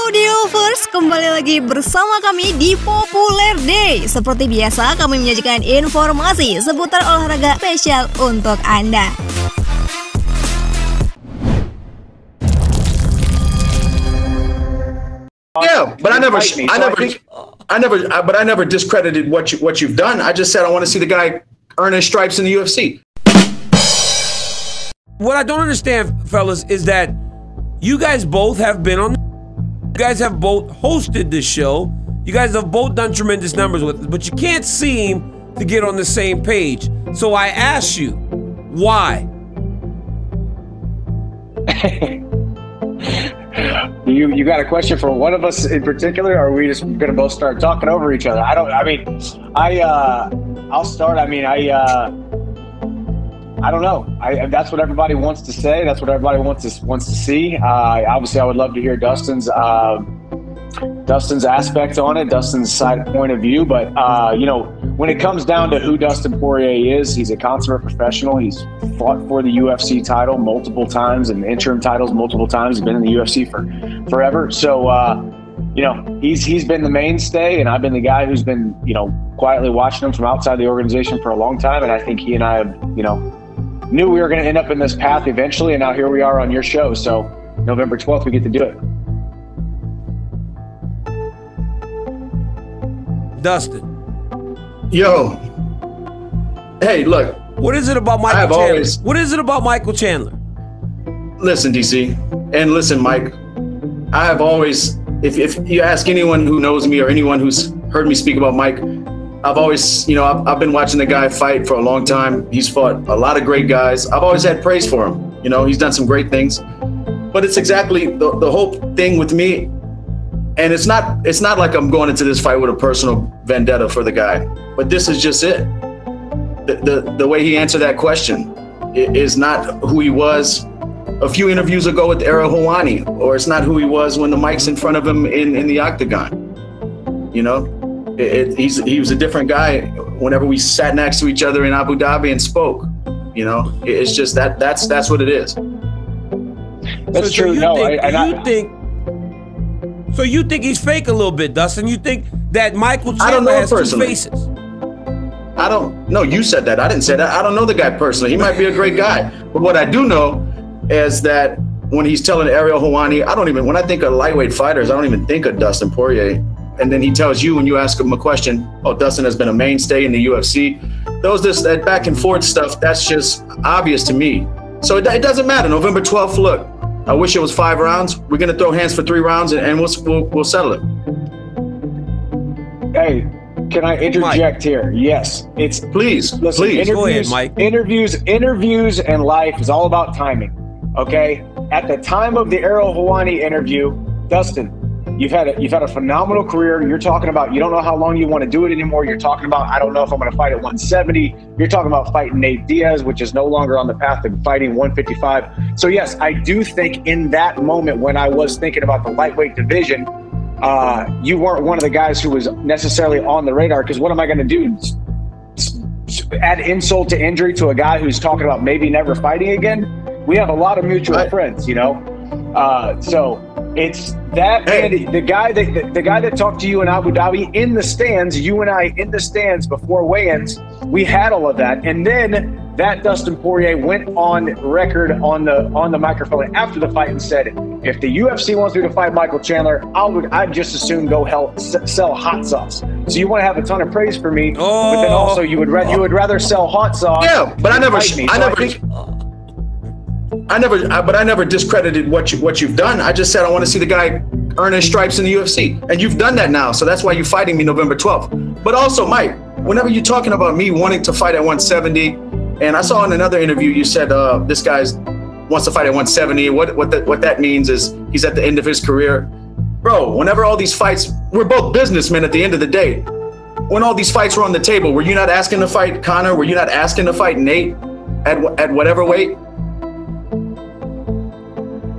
Audiovers, kembali lagi bersama kami di Populer Day. Seperti biasa, kami menyajikan informasi seputar olahraga spesial untuk Anda. Yeah, but I never discredited what you've done. I just said I want to see the guy earn his stripes in the UFC. What I don't understand, fellas, is that you guys both have been on. You guys have both hosted this show. You guys have both done tremendous numbers with it, but you can't seem to get on the same page. So I ask you, why? You got a question for one of us in particular, or are we just gonna both start talking over each other? I'll start. I don't know. That's what everybody wants to say. That's what everybody wants to see. Obviously, I would love to hear Dustin's aspect on it, Dustin's side point of view. But when it comes down to who Dustin Poirier is, he's a consummate professional. He's fought for the UFC title multiple times and interim titles multiple times. He's been in the UFC for forever. So he's been the mainstay, and I've been the guy who's been quietly watching him from outside the organization for a long time. And I think he and I have knew we were going to end up in this path eventually, and now here we are on your show. So November 12th, we get to do it. Dustin. Yo. Hey, look. What is it about Michael Chandler? What is it about Michael Chandler? Listen, DC, and listen, Mike. I have always, if you ask anyone who knows me or anyone who's heard me speak about Mike, I've always, I've been watching the guy fight for a long time. He's fought a lot of great guys. I've always had praise for him. He's done some great things. But it's exactly the whole thing with me. And it's not like I'm going into this fight with a personal vendetta for the guy. But this is just it. The way he answered that question is not who he was a few interviews ago with Ariel Helwani, or it's not who he was when the mic's in front of him in the octagon. He was a different guy whenever we sat next to each other in Abu Dhabi and spoke. It's just that's what it is. That's true. So you think he's fake a little bit, Dustin? You think that Michael Chandler has two faces? I don't know. You said that. I didn't say that. I don't know the guy personally. He might be a great guy. But what I do know is that when he's telling Ariel Helwani, when I think of lightweight fighters, I don't even think of Dustin Poirier. And then he tells you when you ask him a question, Dustin has been a mainstay in the UFC. That back and forth stuff, that's just obvious to me. So it doesn't matter. November 12th, look, I wish it was 5 rounds. We're going to throw hands for 3 rounds and we'll settle it. Hey, can I interject Mike. Here? Yes. Please. Go ahead, Mike. Interviews and life is all about timing. Okay? At the time of the Ariel Helwani interview, Dustin, You've had a phenomenal career. You're talking about you don't know how long you want to do it anymore. You're talking about I don't know if I'm going to fight at 170. You're talking about fighting Nate Diaz, which is no longer on the path to fighting 155. So yes, I do think in that moment when I was thinking about the lightweight division, you weren't one of the guys who was necessarily on the radar. Because what am I going to do? Add insult to injury to a guy who's talking about maybe never fighting again? We have a lot of mutual friends, So it's that the guy that talked to you in Abu Dhabi in the stands, you and I in the stands before weigh-ins, we had all of that, and then that Dustin Poirier went on record on the microphone after the fight and said, if the UFC wants me to fight Michael Chandler, I'd just as soon go sell hot sauce. So you want to have a ton of praise for me, but then also you would rather sell hot sauce. Yeah, but I never discredited what you've done. I just said I want to see the guy earn his stripes in the UFC, and you've done that now. So that's why you're fighting me November 12th. But also, Mike, whenever you're talking about me wanting to fight at 170, and I saw in another interview you said this guy wants to fight at 170. What that means is he's at the end of his career, bro. Whenever all these fights, we're both businessmen at the end of the day. When all these fights were on the table, were you not asking to fight Conor? Were you not asking to fight Nate at whatever weight?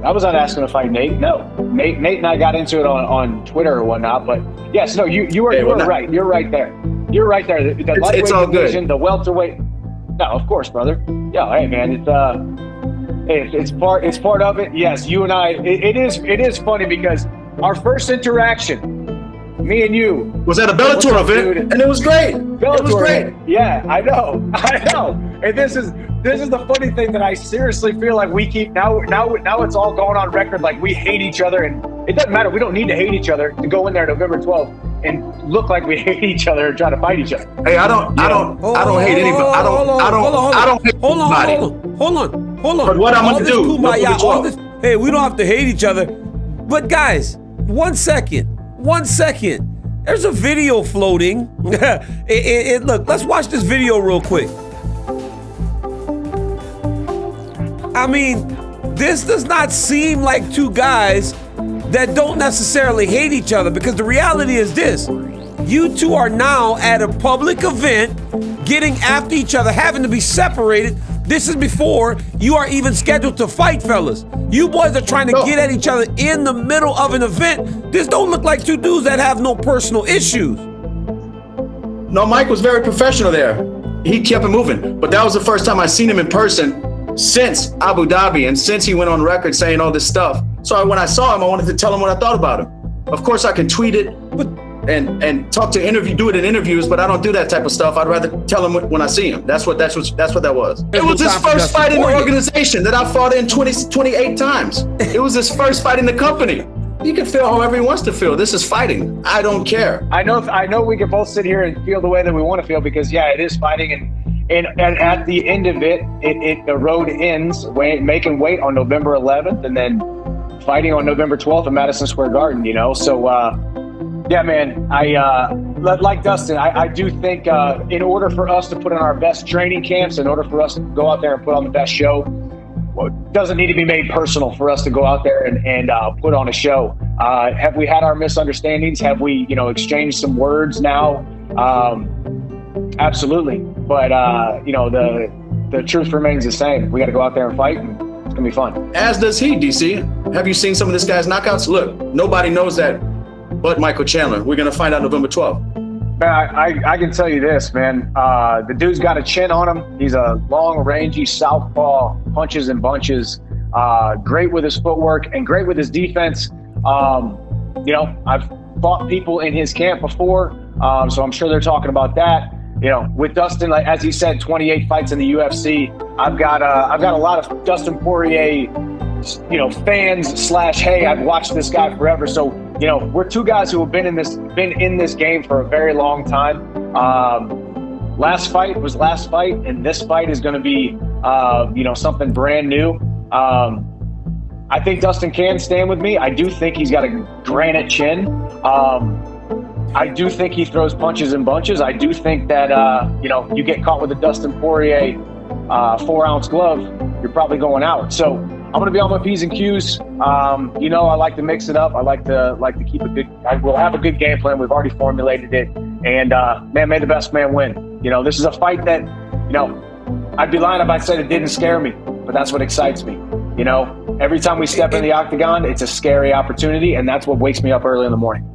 I was not asking to fight Nate. No, Nate and I got into it on Twitter or whatnot. But yes, no, you are right. You're right there. You're right there. The lightweight it's all division, good. The welterweight. No, of course, brother. Yeah, hey man, it's part of it. Yes, you and I. It is funny because our first interaction, me and you, was at a Bellator event, and it was great. It was great. Yeah, I know. And this is the funny thing that I seriously feel like we keep now it's all going on record like we hate each other, and it doesn't matter. We don't need to hate each other to go in there November 12th and look like we hate each other and try to fight each other. Hey, I don't hate anybody. I don't hate anybody. Hold on. But what I'm gonna do? Hey, we don't have to hate each other. But guys, one second. There's a video floating. Look, let's watch this video real quick. I mean, this does not seem like two guys that don't necessarily hate each other, because the reality is this: you two are now at a public event, getting after each other, having to be separated. This is before you are even scheduled to fight, fellas. You boys are trying to get at each other in the middle of an event. This don't look like two dudes that have no personal issues. No, Mike was very professional there. He kept it moving. But that was the first time I seen him in person since Abu Dhabi, and since he went on record saying all this stuff. So when I saw him, I wanted to tell him what I thought about him. Of course, I can tweet it and talk to do it in interviews, but I don't do that type of stuff. I'd rather tell him when I see him. That's what that was. It was his first fight in the organization that I fought in 28 times. It was his first fight in the company. He can feel however he wants to feel. This is fighting. I don't care. I know we can both sit here and feel the way that we want to feel, because yeah, it is fighting, and at the end of it, the road ends making weight on November 11th, and then fighting on November 12th at Madison Square Garden. You know, so yeah, man. Like Dustin, I do think in order for us to put in our best training camps, in order for us to go out there and put on the best show, it doesn't need to be made personal for us to go out there and put on a show. Have we had our misunderstandings? Have we, exchanged some words now? Absolutely. But, the truth remains the same. We got to go out there and fight, and it's going to be fun. As does he, DC. Have you seen some of this guy's knockouts? Look, nobody knows that but Michael Chandler. We're going to find out November 12th. Man, I can tell you this, man. The dude's got a chin on him. He's a long, rangy southpaw, punches and bunches. Great with his footwork and great with his defense. I've fought people in his camp before, so I'm sure they're talking about that. With Dustin, like as he said, 28 fights in the UFC. I've got a lot of Dustin Poirier, fans / hey, I've watched this guy forever. So we're two guys who have been in this game for a very long time. Last fight was last fight, and this fight is going to be something brand new. I think Dustin can stand with me. I do think he's got a granite chin. I do think he throws punches and bunches. I do think that you get caught with a Dustin Poirier 4-ounce glove, you're probably going out. So I'm going to be on my P's and Q's. I like to mix it up. I like to keep we'll have a good game plan. We've already formulated it. And, may the best man win. This is a fight that, I'd be lying if I said it didn't scare me, but that's what excites me. Every time we step in the octagon, it's a scary opportunity, and that's what wakes me up early in the morning.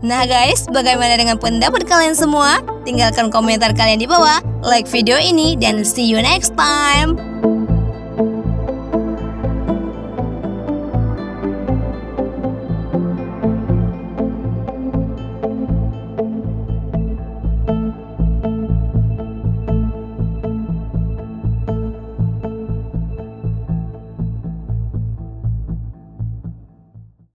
Nah guys, bagaimana dengan pendapat kalian semua? Tinggalkan komentar kalian di bawah, like video ini, dan see you next time.